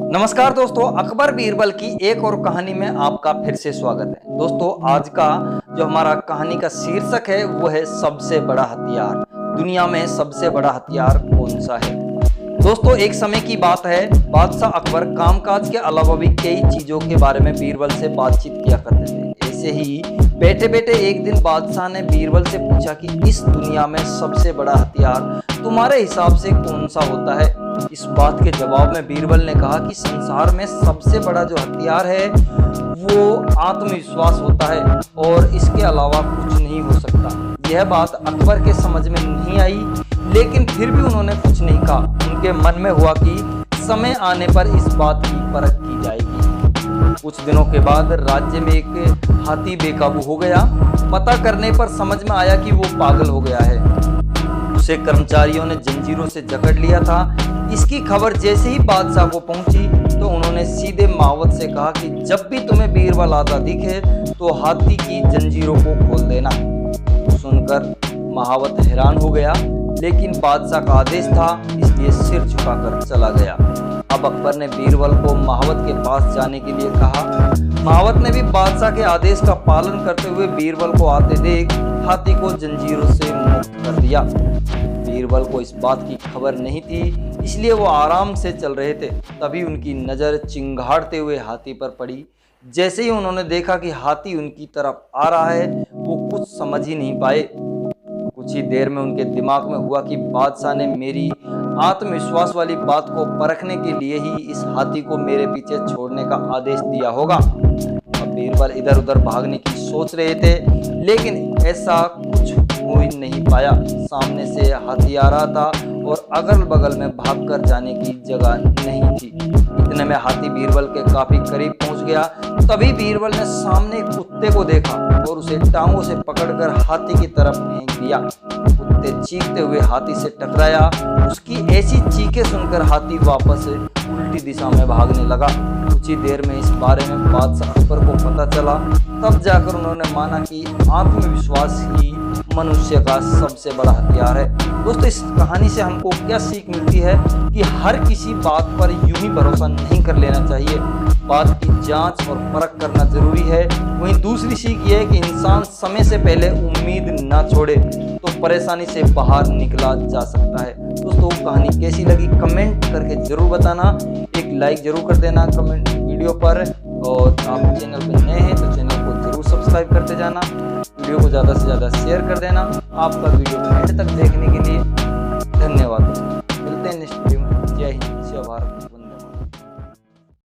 नमस्कार दोस्तों, अकबर बीरबल की एक और कहानी में आपका फिर से स्वागत है। दोस्तों, आज का जो हमारा कहानी का शीर्षक है वो है सबसे बड़ा हथियार। दुनिया में सबसे बड़ा हथियार कौन सा है? दोस्तों, एक समय की बात है, बादशाह अकबर कामकाज के अलावा भी कई चीजों के बारे में बीरबल से बातचीत किया करते थे। ऐसे ही बैठे बैठे एक दिन बादशाह ने बीरबल से पूछा कि इस दुनिया में सबसे बड़ा हथियार तुम्हारे हिसाब से कौन सा होता है? इस बात के जवाब में बीरबल ने कहा कि संसार में सबसे बड़ा जो हथियार है वो आत्मविश्वास होता है और इसके अलावा कुछ नहीं हो सकता। यह बात अकबर के समझ में नहीं आई, लेकिन फिर भी उन्होंने कुछ नहीं कहा। उनके मन में हुआ कि समय आने पर इस बात की परख की जाएगी। कुछ दिनों के बाद राज्य में एक हाथी बेकाबू हो गया। पता करने पर समझ में आया कि वो पागल हो गया है। उसे कर्मचारियों ने जंजीरों से जकड़ लिया था। इसकी खबर जैसे ही बादशाह को पहुंची तो उन्होंने सीधे महावत से कहा कि जब भी तुम्हें बीरबल आता दिखे तो हाथी की जंजीरों को खोल देना। सुनकर महावत हैरान हो गया, लेकिन बादशाह का आदेश था, इसलिए सिर झुकाकर चला गया। अब अकबर ने बीरबल को महावत के पास जाने के लिए कहा। महावत ने भी बादशाह के आदेश का पालन करते हुए बीरबल को आते देख हाथी को जंजीरों से मुक्त कर दिया। बीरबल को इस बात की खबर नहीं थी, इसलिए वो आराम से चल रहे थे। तभी उनकी नज़र चिंगाड़ते हुए हाथी पर पड़ी। जैसे ही उन्होंने देखा कि हाथी उनकी तरफ आ रहा है, वो कुछ समझ ही नहीं पाए। कुछ ही देर में उनके दिमाग में हुआ कि बादशाह ने मेरी आत्मविश्वास वाली बात को परखने के लिए ही इस हाथी को मेरे पीछे छोड़ने का आदेश दिया होगा। अब बीरबल इधर उधर भागने की सोच रहे थे, लेकिन ऐसा कुछ हो ही नहीं पाया। सामने से हाथी आ रहा था और अगल बगल में भागकर जाने की जगह नहीं थी। इतने में हाथी बीरबल के काफी करीब पहुंच गया। तभी बीरबल ने सामने एक कुत्ते को देखा और उसे टांगों से पकड़कर हाथी की तरफ फेंक दिया। कुत्ते चीखते हुए हाथी से टकराया। उसकी ऐसी चीखें सुनकर हाथी वापस उल्टी दिशा में भागने लगा। कुछ ही देर में इस बारे में बादशाह अकबर को पता चला। तब जाकर उन्होंने माना कि आत्मविश्वास ही मनुष्य का सबसे बड़ा हथियार है। दोस्तों, इस कहानी से हमको क्या सीख मिलती है कि हर किसी बात पर यूं ही भरोसा नहीं कर लेना चाहिए। बात की जांच और परख करना जरूरी है। वहीं दूसरी सीख ये है कि इंसान समय से पहले उम्मीद ना छोड़े तो परेशानी से बाहर निकला जा सकता है। दोस्तों, कहानी कैसी लगी कमेंट करके जरूर बताना। एक लाइक जरूर कर देना कमेंट वीडियो पर, और आप चैनल पर नए हैं तो चैनल को जरूर सब्सक्राइब करते जाना। वीडियो को ज़्यादा से ज़्यादा शेयर कर देना। आपका वीडियो एंड तक देखने के लिए धन्यवाद।